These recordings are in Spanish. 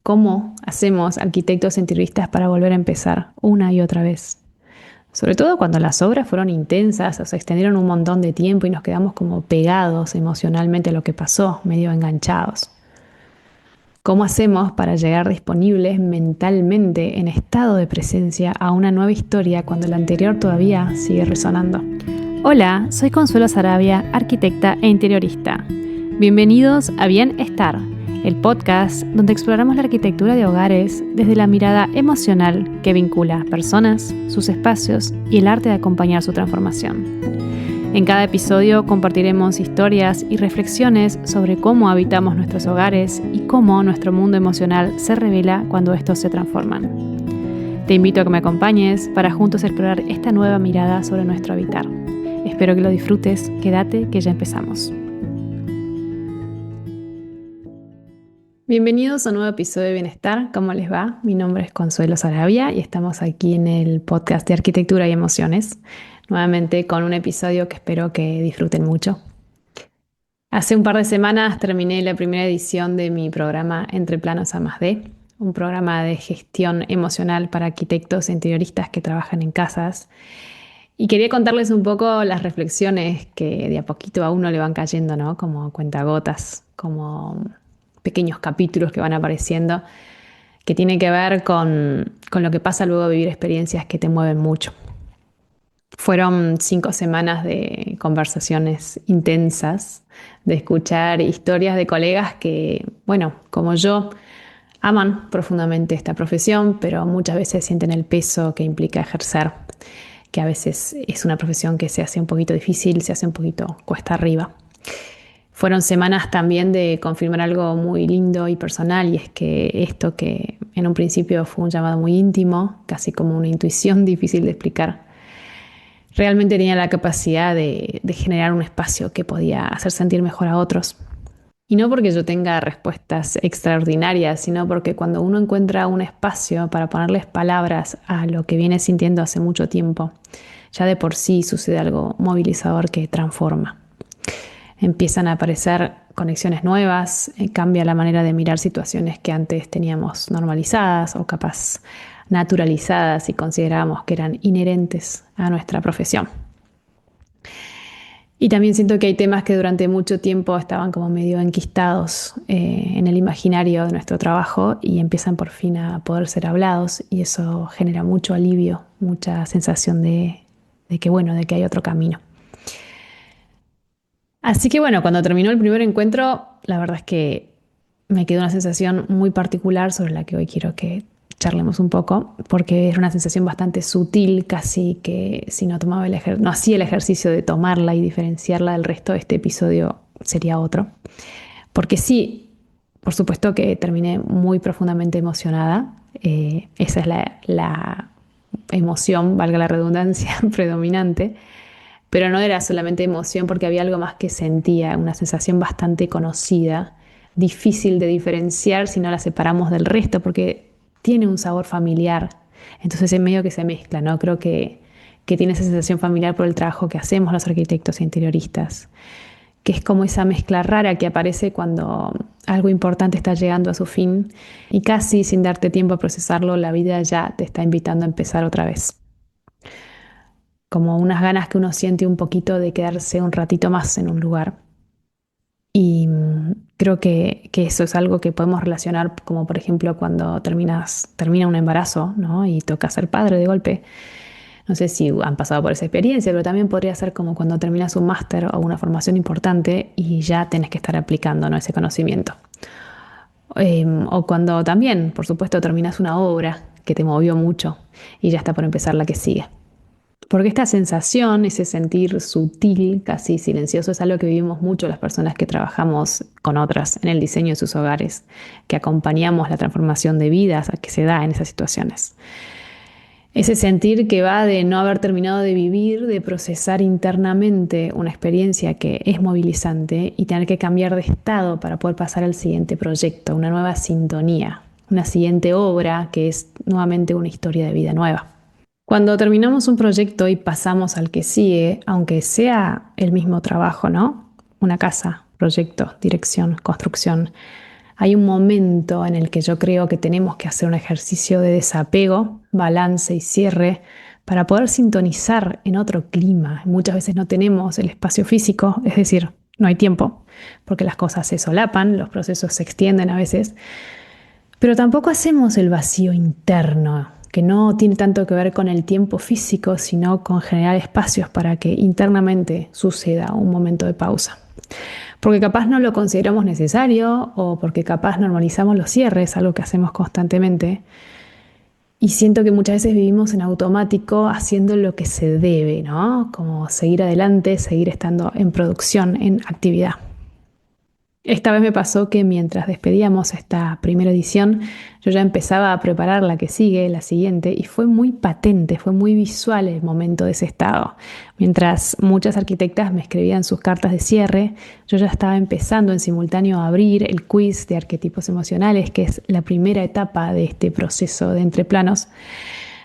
cómo hacemos arquitectos interioristas para volver a empezar una y otra vez. Sobre todo cuando las obras fueron intensas o se extendieron un montón de tiempo y nos quedamos como pegados emocionalmente a lo que pasó, medio enganchados. ¿Cómo hacemos para llegar disponibles mentalmente en estado de presencia a una nueva historia cuando la anterior todavía sigue resonando? Hola, soy Consuelo Sarabia, arquitecta e interiorista. Bienvenidos a Bienestar, el podcast donde exploramos la arquitectura de hogares desde la mirada emocional que vincula personas, sus espacios y el arte de acompañar su transformación. En cada episodio compartiremos historias y reflexiones sobre cómo habitamos nuestros hogares y cómo nuestro mundo emocional se revela cuando estos se transforman. Te invito a que me acompañes para juntos explorar esta nueva mirada sobre nuestro habitar. Espero que lo disfrutes, quédate que ya empezamos. Bienvenidos a un nuevo episodio de Bienestar. ¿Cómo les va? Mi nombre es Consuelo Sarabia y estamos aquí en el podcast de Arquitectura y Emociones, nuevamente con un episodio que espero que disfruten mucho. Hace un par de semanas terminé la primera edición de mi programa Entre Planos a más D, un programa de gestión emocional para arquitectos e interioristas que trabajan en casas. Y quería contarles un poco las reflexiones que de a poquito a uno le van cayendo, ¿no? Como cuentagotas, como pequeños capítulos que van apareciendo, que tienen que ver con lo que pasa luego de vivir experiencias que te mueven mucho. Fueron 5 semanas de conversaciones intensas, de escuchar historias de colegas que, bueno, como yo, aman profundamente esta profesión, pero muchas veces sienten el peso que implica ejercer, que a veces es una profesión que se hace un poquito difícil, se hace un poquito cuesta arriba. Fueron semanas también de confirmar algo muy lindo y personal, y es que esto que en un principio fue un llamado muy íntimo, casi como una intuición difícil de explicar, realmente tenía la capacidad de generar un espacio que podía hacer sentir mejor a otros. Y no porque yo tenga respuestas extraordinarias, sino porque cuando uno encuentra un espacio para ponerles palabras a lo que viene sintiendo hace mucho tiempo, ya de por sí sucede algo movilizador que transforma. Empiezan a aparecer conexiones nuevas, cambia la manera de mirar situaciones que antes teníamos normalizadas o capaz naturalizadas y considerábamos que eran inherentes a nuestra profesión. Y también siento que hay temas que durante mucho tiempo estaban como medio enquistados en el imaginario de nuestro trabajo y empiezan por fin a poder ser hablados, y eso genera mucho alivio, mucha sensación de que hay otro camino. Así que bueno, cuando terminó el primer encuentro, la verdad es que me quedó una sensación muy particular sobre la que hoy quiero que charlemos un poco, porque era una sensación bastante sutil, casi que si no no hacía el ejercicio de tomarla y diferenciarla del resto, este episodio sería otro. Porque sí, por supuesto que terminé muy profundamente emocionada. Esa es la emoción, valga la redundancia, predominante. Pero no era solamente emoción, porque había algo más que sentía, una sensación bastante conocida, difícil de diferenciar si no la separamos del resto, porque tiene un sabor familiar. Entonces es medio que se mezcla, ¿no? Creo que tiene esa sensación familiar por el trabajo que hacemos los arquitectos e interioristas, que es como esa mezcla rara que aparece cuando algo importante está llegando a su fin y casi sin darte tiempo a procesarlo, la vida ya te está invitando a empezar otra vez. Como unas ganas que uno siente un poquito de quedarse un ratito más en un lugar. Y creo que eso es algo que podemos relacionar, como por ejemplo cuando termina un embarazo, ¿no? Y toca ser padre de golpe. No sé si han pasado por esa experiencia, pero también podría ser como cuando terminas un máster o una formación importante y ya tenés que estar aplicando, ¿no?, ese conocimiento. O cuando también, por supuesto, terminas una obra que te movió mucho y ya está por empezar la que sigue. Porque esta sensación, ese sentir sutil, casi silencioso, es algo que vivimos mucho las personas que trabajamos con otras en el diseño de sus hogares, que acompañamos la transformación de vidas que se da en esas situaciones. Ese sentir que va de no haber terminado de vivir, de procesar internamente una experiencia que es movilizante y tener que cambiar de estado para poder pasar al siguiente proyecto, una nueva sintonía, una siguiente obra que es nuevamente una historia de vida nueva. Cuando terminamos un proyecto y pasamos al que sigue, aunque sea el mismo trabajo, ¿no? Una casa, proyecto, dirección, construcción, hay un momento en el que yo creo que tenemos que hacer un ejercicio de desapego, balance y cierre para poder sintonizar en otro clima. Muchas veces no tenemos el espacio físico, es decir, no hay tiempo, porque las cosas se solapan, los procesos se extienden a veces, pero tampoco hacemos el vacío interno, que no tiene tanto que ver con el tiempo físico, sino con generar espacios para que internamente suceda un momento de pausa. Porque capaz no lo consideramos necesario o porque capaz normalizamos los cierres, algo que hacemos constantemente. Y siento que muchas veces vivimos en automático haciendo lo que se debe, ¿no? Como seguir adelante, seguir estando en producción, en actividad. Esta vez me pasó que mientras despedíamos esta primera edición, yo ya empezaba a preparar la que sigue, la siguiente, y fue muy patente, fue muy visual el momento de ese estado. Mientras muchas arquitectas me escribían sus cartas de cierre, yo ya estaba empezando en simultáneo a abrir el quiz de arquetipos emocionales, que es la primera etapa de este proceso de entreplanos,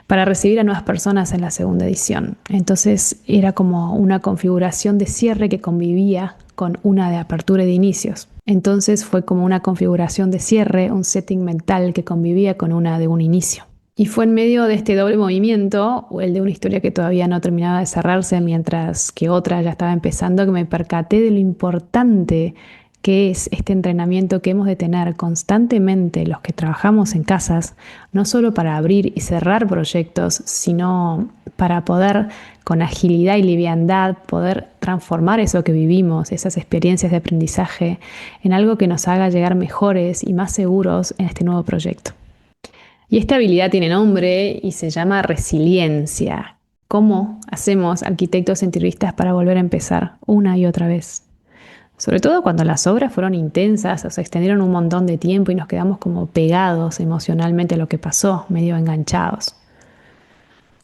para recibir a nuevas personas en la segunda edición. Entonces era como una configuración de cierre que convivía con una de apertura y de inicios. Entonces fue como una configuración de cierre, un setting mental que convivía con una de un inicio. Y fue en medio de este doble movimiento, o el de una historia que todavía no terminaba de cerrarse, mientras que otra ya estaba empezando, que me percaté de lo importante que es este entrenamiento que hemos de tener constantemente los que trabajamos en casas, no solo para abrir y cerrar proyectos, sino para poder con agilidad y liviandad poder transformar eso que vivimos, esas experiencias de aprendizaje, en algo que nos haga llegar mejores y más seguros en este nuevo proyecto. Y esta habilidad tiene nombre y se llama resiliencia. ¿Cómo hacemos arquitectos interioristas para volver a empezar una y otra vez? Sobre todo cuando las obras fueron intensas o se extendieron un montón de tiempo y nos quedamos como pegados emocionalmente a lo que pasó, medio enganchados.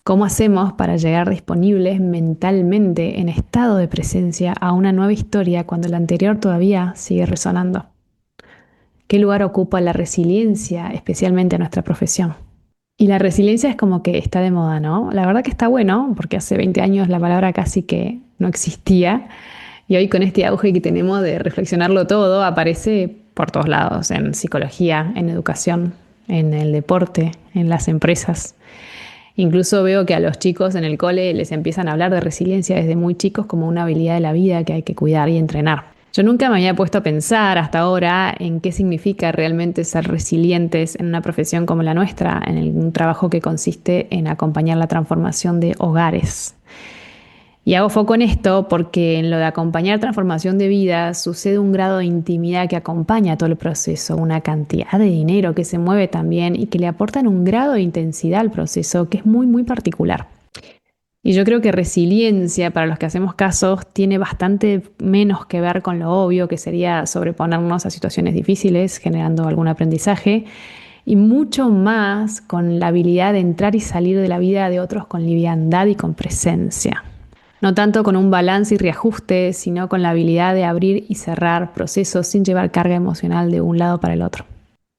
¿Cómo hacemos para llegar disponibles mentalmente en estado de presencia a una nueva historia cuando la anterior todavía sigue resonando? ¿Qué lugar ocupa la resiliencia, especialmente en nuestra profesión? Y la resiliencia es como que está de moda, ¿no? La verdad que está bueno, porque hace 20 años la palabra casi que no existía. Y hoy con este auge que tenemos de reflexionarlo todo, aparece por todos lados, en psicología, en educación, en el deporte, en las empresas. Incluso veo que a los chicos en el cole les empiezan a hablar de resiliencia desde muy chicos como una habilidad de la vida que hay que cuidar y entrenar. Yo nunca me había puesto a pensar hasta ahora en qué significa realmente ser resilientes en una profesión como la nuestra, en un trabajo que consiste en acompañar la transformación de hogares. Y hago foco en esto porque en lo de acompañar transformación de vida sucede un grado de intimidad que acompaña todo el proceso, una cantidad de dinero que se mueve también y que le aportan un grado de intensidad al proceso que es muy, muy particular. Y yo creo que resiliencia, para los que hacemos casos, tiene bastante menos que ver con lo obvio, que sería sobreponernos a situaciones difíciles, generando algún aprendizaje, y mucho más con la habilidad de entrar y salir de la vida de otros con liviandad y con presencia. No tanto con un balance y reajuste, sino con la habilidad de abrir y cerrar procesos sin llevar carga emocional de un lado para el otro.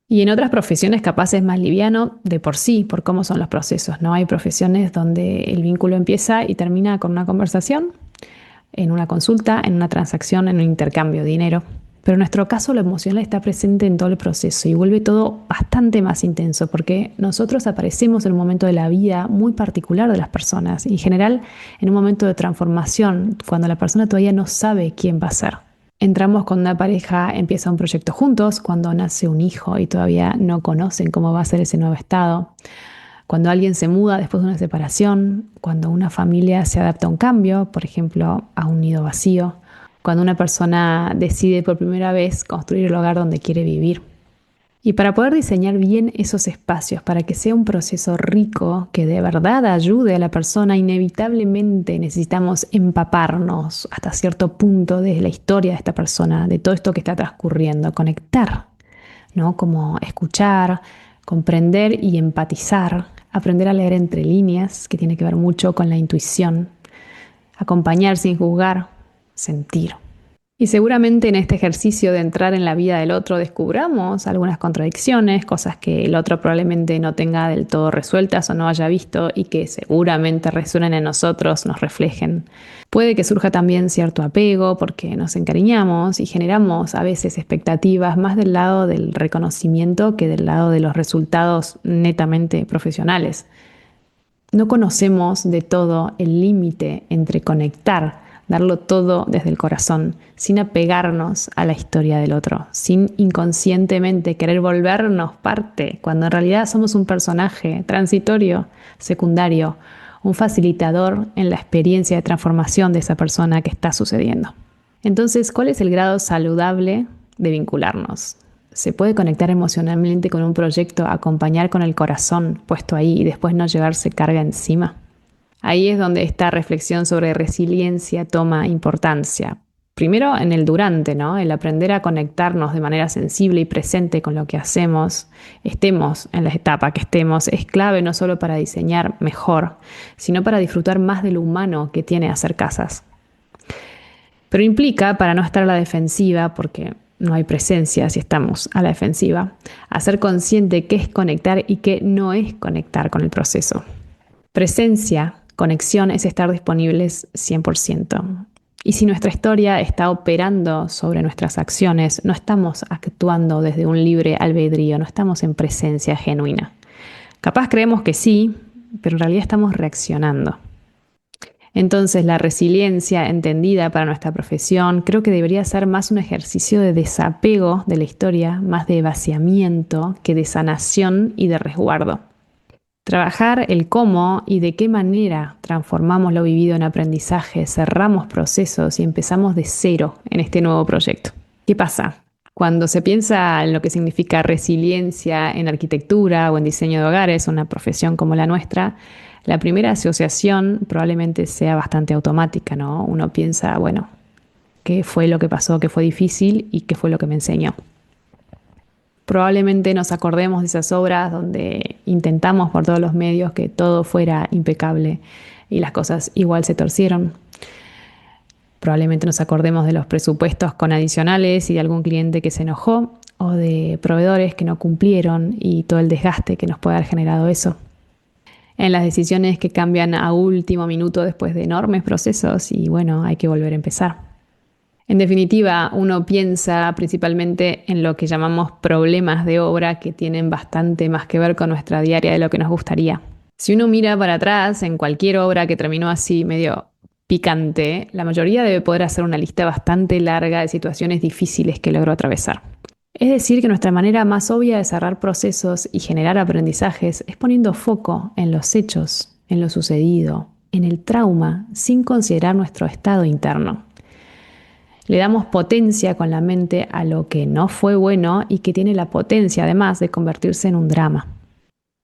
Y en otras profesiones capaz es más liviano de por sí, por cómo son los procesos, ¿no? Hay profesiones donde el vínculo empieza y termina con una conversación, en una consulta, en una transacción, en un intercambio de dinero. Pero en nuestro caso lo emocional está presente en todo el proceso y vuelve todo bastante más intenso porque nosotros aparecemos en un momento de la vida muy particular de las personas y en general en un momento de transformación cuando la persona todavía no sabe quién va a ser. Entramos cuando una pareja empieza un proyecto juntos, cuando nace un hijo y todavía no conocen cómo va a ser ese nuevo estado, cuando alguien se muda después de una separación, cuando una familia se adapta a un cambio, por ejemplo, a un nido vacío, cuando una persona decide por primera vez construir el hogar donde quiere vivir. Y para poder diseñar bien esos espacios, para que sea un proceso rico que de verdad ayude a la persona, inevitablemente necesitamos empaparnos hasta cierto punto de la historia de esta persona, de todo esto que está transcurriendo, conectar, ¿no? Como escuchar, comprender y empatizar, aprender a leer entre líneas, que tiene que ver mucho con la intuición, acompañar sin juzgar, sentir. Y seguramente en este ejercicio de entrar en la vida del otro descubramos algunas contradicciones, cosas que el otro probablemente no tenga del todo resueltas o no haya visto y que seguramente resuenen en nosotros, nos reflejen. Puede que surja también cierto apego porque nos encariñamos y generamos a veces expectativas más del lado del reconocimiento que del lado de los resultados netamente profesionales. No conocemos de todo el límite entre conectar, darlo todo desde el corazón, sin apegarnos a la historia del otro, sin inconscientemente querer volvernos parte, cuando en realidad somos un personaje transitorio, secundario, un facilitador en la experiencia de transformación de esa persona que está sucediendo. Entonces, ¿cuál es el grado saludable de vincularnos? ¿Se puede conectar emocionalmente con un proyecto, acompañar con el corazón puesto ahí y después no llevarse carga encima? Ahí es donde esta reflexión sobre resiliencia toma importancia. Primero en el durante, ¿no? El aprender a conectarnos de manera sensible y presente con lo que hacemos, estemos en la etapa que estemos, es clave no solo para diseñar mejor, sino para disfrutar más de lo humano que tiene hacer casas. Pero implica, para no estar a la defensiva, porque no hay presencia si estamos a la defensiva, hacer consciente qué es conectar y qué no es conectar con el proceso. Presencia, conexión es estar disponibles 100%. Y si nuestra historia está operando sobre nuestras acciones, no estamos actuando desde un libre albedrío, no estamos en presencia genuina. Capaz creemos que sí, pero en realidad estamos reaccionando. Entonces, la resiliencia entendida para nuestra profesión creo que debería ser más un ejercicio de desapego de la historia, más de vaciamiento que de sanación y de resguardo. Trabajar el cómo y de qué manera transformamos lo vivido en aprendizaje, cerramos procesos y empezamos de cero en este nuevo proyecto. ¿Qué pasa? Cuando se piensa en lo que significa resiliencia en arquitectura o en diseño de hogares, una profesión como la nuestra, la primera asociación probablemente sea bastante automática, ¿no? Uno piensa, bueno, ¿qué fue lo que pasó? ¿Qué fue difícil? ¿Y qué fue lo que me enseñó? Probablemente nos acordemos de esas obras donde intentamos por todos los medios que todo fuera impecable y las cosas igual se torcieron. Probablemente nos acordemos de los presupuestos con adicionales y de algún cliente que se enojó o de proveedores que no cumplieron y todo el desgaste que nos puede haber generado eso. En las decisiones que cambian a último minuto después de enormes procesos y bueno, hay que volver a empezar. En definitiva, uno piensa principalmente en lo que llamamos problemas de obra que tienen bastante más que ver con nuestra diaria de lo que nos gustaría. Si uno mira para atrás en cualquier obra que terminó así medio picante, la mayoría debe poder hacer una lista bastante larga de situaciones difíciles que logró atravesar. Es decir, que nuestra manera más obvia de cerrar procesos y generar aprendizajes es poniendo foco en los hechos, en lo sucedido, en el trauma, sin considerar nuestro estado interno. Le damos potencia con la mente a lo que no fue bueno y que tiene la potencia además de convertirse en un drama.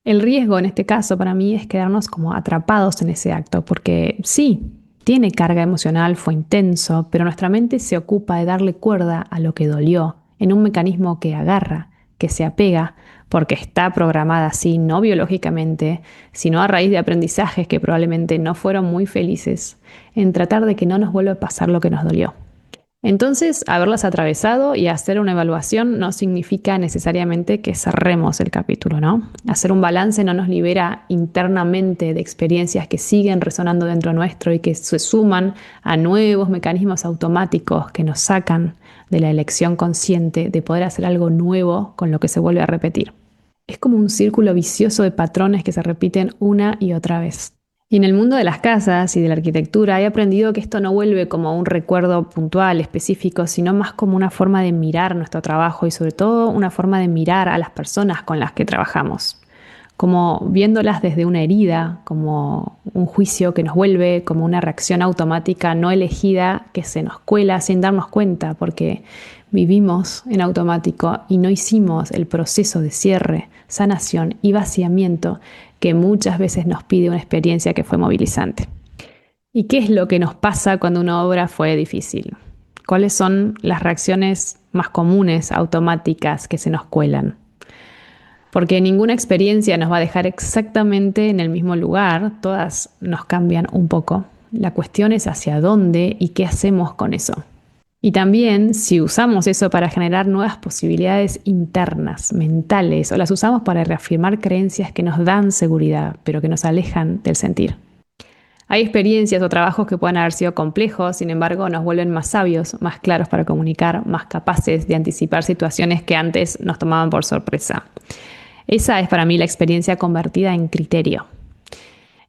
El riesgo en este caso para mí es quedarnos como atrapados en ese acto, porque sí, tiene carga emocional, fue intenso, pero nuestra mente se ocupa de darle cuerda a lo que dolió, en un mecanismo que agarra, que se apega, porque está programada así, no biológicamente, sino a raíz de aprendizajes que probablemente no fueron muy felices, en tratar de que no nos vuelva a pasar lo que nos dolió. Entonces, haberlas atravesado y hacer una evaluación no significa necesariamente que cerremos el capítulo, ¿no? Hacer un balance no nos libera internamente de experiencias que siguen resonando dentro nuestro y que se suman a nuevos mecanismos automáticos que nos sacan de la elección consciente de poder hacer algo nuevo con lo que se vuelve a repetir. Es como un círculo vicioso de patrones que se repiten una y otra vez. Y en el mundo de las casas y de la arquitectura he aprendido que esto no vuelve como un recuerdo puntual, específico, sino más como una forma de mirar nuestro trabajo y sobre todo una forma de mirar a las personas con las que trabajamos. Como viéndolas desde una herida, como un juicio que nos vuelve, como una reacción automática no elegida que se nos cuela sin darnos cuenta porque vivimos en automático y no hicimos el proceso de cierre, sanación y vaciamiento que muchas veces nos pide una experiencia que fue movilizante. ¿Y qué es lo que nos pasa cuando una obra fue difícil? ¿Cuáles son las reacciones más comunes, automáticas, que se nos cuelan? Porque ninguna experiencia nos va a dejar exactamente en el mismo lugar, todas nos cambian un poco. La cuestión es hacia dónde y qué hacemos con eso. Y también si usamos eso para generar nuevas posibilidades internas, mentales, o las usamos para reafirmar creencias que nos dan seguridad, pero que nos alejan del sentir. Hay experiencias o trabajos que pueden haber sido complejos, sin embargo nos vuelven más sabios, más claros para comunicar, más capaces de anticipar situaciones que antes nos tomaban por sorpresa. Esa es para mí la experiencia convertida en criterio.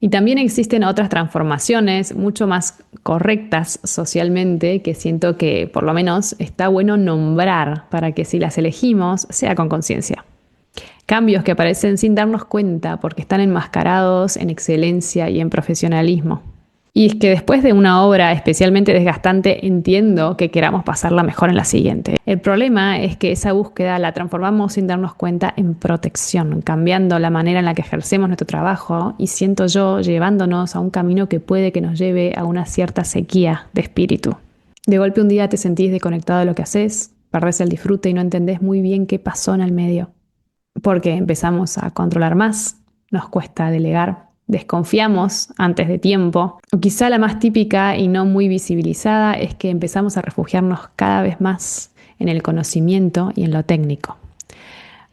Y también existen otras transformaciones mucho más correctas socialmente que siento que por lo menos está bueno nombrar para que si las elegimos sea con conciencia. Cambios que aparecen sin darnos cuenta porque están enmascarados en excelencia y en profesionalismo. Y es que después de una obra especialmente desgastante entiendo que queramos pasarla mejor en la siguiente. El problema es que esa búsqueda la transformamos sin darnos cuenta en protección, cambiando la manera en la que ejercemos nuestro trabajo y siento yo llevándonos a un camino que puede que nos lleve a una cierta sequía de espíritu. De golpe un día te sentís desconectado de lo que haces, perdés el disfrute y no entendés muy bien qué pasó en el medio. Porque empezamos a controlar más, nos cuesta delegar. Desconfiamos antes de tiempo, o quizá la más típica y no muy visibilizada es que empezamos a refugiarnos cada vez más en el conocimiento y en lo técnico.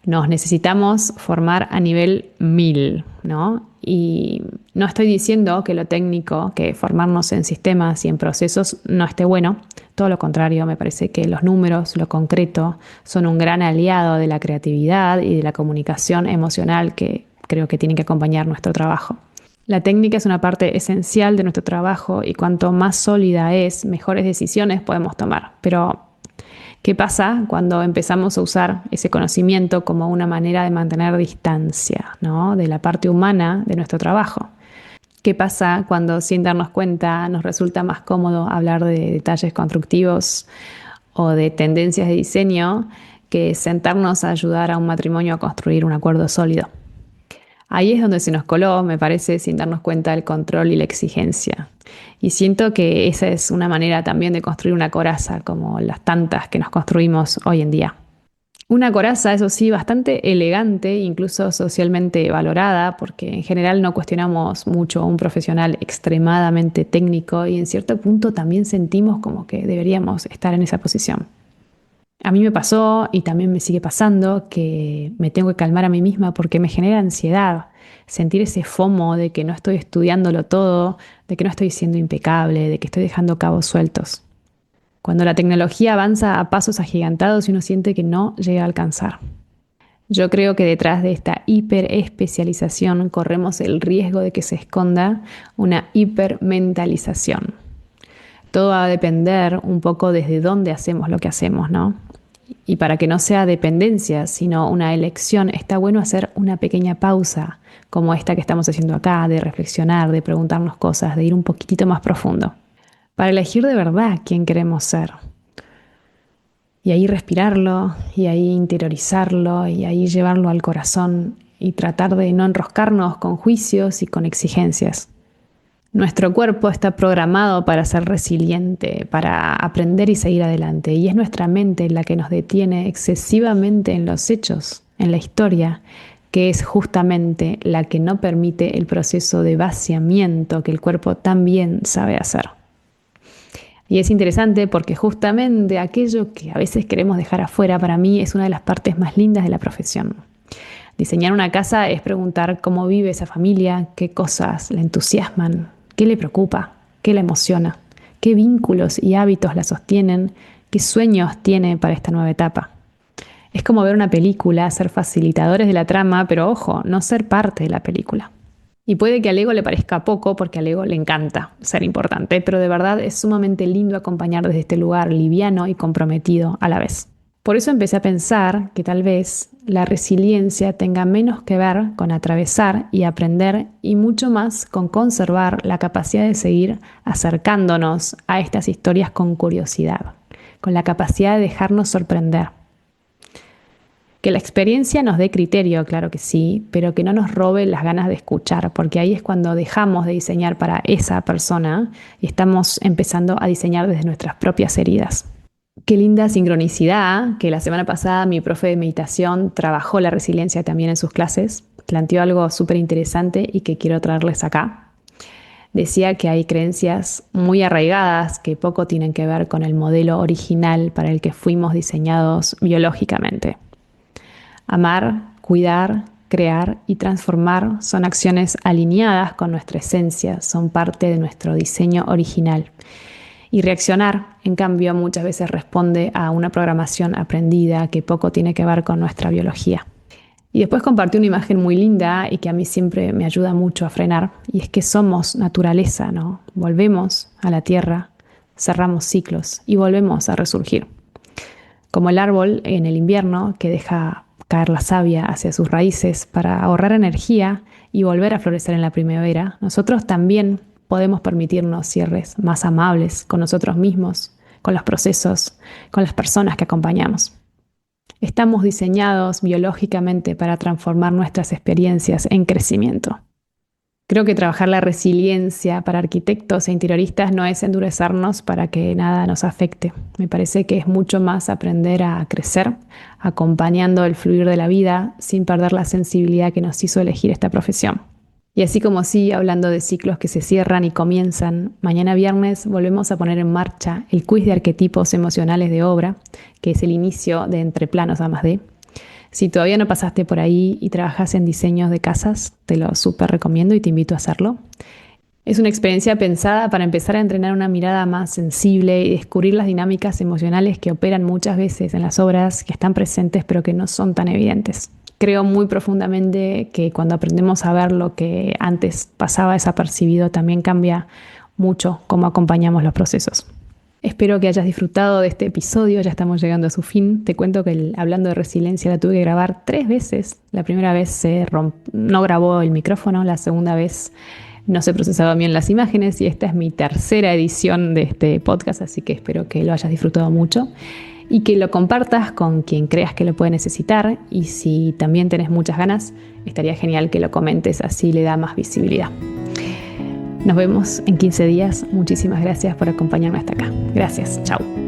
Nos necesitamos formar a nivel 1000, ¿no? Y no estoy diciendo que lo técnico, que formarnos en sistemas y en procesos no esté bueno. Todo lo contrario, me parece que los números, lo concreto, son un gran aliado de la creatividad y de la comunicación emocional que creo que tienen que acompañar nuestro trabajo. La técnica es una parte esencial de nuestro trabajo y cuanto más sólida es, mejores decisiones podemos tomar. Pero, ¿qué pasa cuando empezamos a usar ese conocimiento como una manera de mantener distancia, ¿no? De la parte humana de nuestro trabajo? ¿Qué pasa cuando sin darnos cuenta nos resulta más cómodo hablar de detalles constructivos o de tendencias de diseño que sentarnos a ayudar a un matrimonio a construir un acuerdo sólido? Ahí es donde se nos coló, me parece, sin darnos cuenta el control y la exigencia. Y siento que esa es una manera también de construir una coraza, como las tantas que nos construimos hoy en día. Una coraza, eso sí, bastante elegante, incluso socialmente valorada, porque en general no cuestionamos mucho a un profesional extremadamente técnico y en cierto punto también sentimos como que deberíamos estar en esa posición. A mí me pasó y también me sigue pasando que me tengo que calmar a mí misma porque me genera ansiedad sentir ese FOMO de que no estoy estudiándolo todo, de que no estoy siendo impecable, de que estoy dejando cabos sueltos. Cuando la tecnología avanza a pasos agigantados y uno siente que no llega a alcanzar. Yo creo que detrás de esta hiperespecialización corremos el riesgo de que se esconda una hipermentalización. Todo va a depender un poco desde dónde hacemos lo que hacemos, ¿no? Y para que no sea dependencia, sino una elección, está bueno hacer una pequeña pausa, como esta que estamos haciendo acá, de reflexionar, de preguntarnos cosas, de ir un poquitito más profundo, para elegir de verdad quién queremos ser. Y ahí respirarlo, y ahí interiorizarlo, y ahí llevarlo al corazón, y tratar de no enroscarnos con juicios y con exigencias. Nuestro cuerpo está programado para ser resiliente, para aprender y seguir adelante, y es nuestra mente la que nos detiene excesivamente en los hechos, en la historia, que es justamente la que no permite el proceso de vaciamiento que el cuerpo también sabe hacer. Y es interesante porque justamente aquello que a veces queremos dejar afuera, para mí es una de las partes más lindas de la profesión. Diseñar una casa es preguntar cómo vive esa familia, qué cosas le entusiasman, qué le preocupa, qué la emociona, qué vínculos y hábitos la sostienen, qué sueños tiene para esta nueva etapa. Es como ver una película, ser facilitadores de la trama, pero ojo, no ser parte de la película. Y puede que al ego le parezca poco, porque al ego le encanta ser importante, pero de verdad es sumamente lindo acompañar desde este lugar liviano y comprometido a la vez. Por eso empecé a pensar que tal vez la resiliencia tenga menos que ver con atravesar y aprender y mucho más con conservar la capacidad de seguir acercándonos a estas historias con curiosidad, con la capacidad de dejarnos sorprender. Que la experiencia nos dé criterio, claro que sí, pero que no nos robe las ganas de escuchar, porque ahí es cuando dejamos de diseñar para esa persona y estamos empezando a diseñar desde nuestras propias heridas. Qué linda sincronicidad que la semana pasada mi profe de meditación trabajó la resiliencia también en sus clases, planteó algo súper interesante y que quiero traerles acá. Decía que hay creencias muy arraigadas que poco tienen que ver con el modelo original para el que fuimos diseñados biológicamente. Amar, cuidar, crear y transformar son acciones alineadas con nuestra esencia, son parte de nuestro diseño original. Y reaccionar, en cambio, muchas veces responde a una programación aprendida que poco tiene que ver con nuestra biología. Y después compartí una imagen muy linda y que a mí siempre me ayuda mucho a frenar, y es que somos naturaleza, ¿no? Volvemos a la tierra, cerramos ciclos y volvemos a resurgir. Como el árbol en el invierno que deja caer la savia hacia sus raíces para ahorrar energía y volver a florecer en la primavera, nosotros también podemos permitirnos cierres más amables con nosotros mismos, con los procesos, con las personas que acompañamos. Estamos diseñados biológicamente para transformar nuestras experiencias en crecimiento. Creo que trabajar la resiliencia para arquitectos e interioristas no es endurecernos para que nada nos afecte. Me parece que es mucho más aprender a crecer, acompañando el fluir de la vida sin perder la sensibilidad que nos hizo elegir esta profesión. Y así como sí, hablando de ciclos que se cierran y comienzan, mañana viernes volvemos a poner en marcha el quiz de arquetipos emocionales de obra, que es el inicio de Entre Planos A más D. Si todavía no pasaste por ahí y trabajas en diseños de casas, te lo súper recomiendo y te invito a hacerlo. Es una experiencia pensada para empezar a entrenar una mirada más sensible y descubrir las dinámicas emocionales que operan muchas veces en las obras que están presentes pero que no son tan evidentes. Creo muy profundamente que cuando aprendemos a ver lo que antes pasaba desapercibido, también cambia mucho cómo acompañamos los procesos. Espero que hayas disfrutado de este episodio, ya estamos llegando a su fin. Te cuento que hablando de resiliencia la tuve que grabar 3 veces. La primera vez no grabó el micrófono, la segunda vez no se procesaban bien las imágenes y esta es mi tercera edición de este podcast, así que espero que lo hayas disfrutado mucho y que lo compartas con quien creas que lo puede necesitar, y si también tenés muchas ganas, estaría genial que lo comentes, así le da más visibilidad. Nos vemos en 15 días. Muchísimas gracias por acompañarme hasta acá. Gracias. Chao.